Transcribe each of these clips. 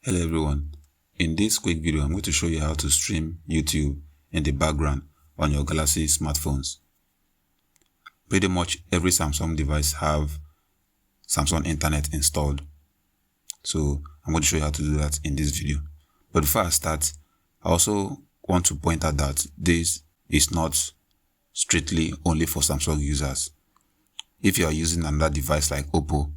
Hello everyone, in this quick video I'm going to show you how to stream YouTube in the background on your Galaxy smartphones. Pretty much every Samsung device have Samsung Internet installed, so I'm going to show you how to do that in this video. But before I start, I also want to point out that this is not strictly only for Samsung users. If you are using another device like Oppo,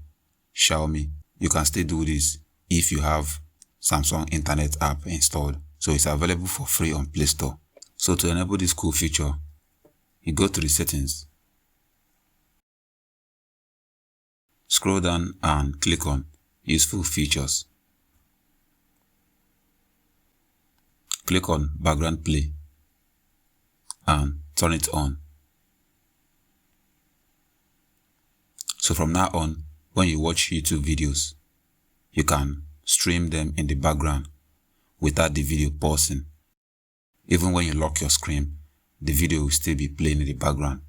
Xiaomi, you can still do this if you have Samsung Internet app installed. So it's available for free on Play Store. So to enable this cool feature, you go to the settings, scroll down and click on useful features. Click on background play and turn it on. So from now on, when you watch YouTube videos, you can stream them in the background without the video pausing. Even when you lock your screen, the video will still be playing in the background.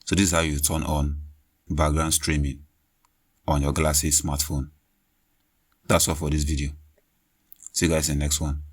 So this is how you turn on background streaming on your Galaxy smartphone. That's all for this video. See you guys in the next one.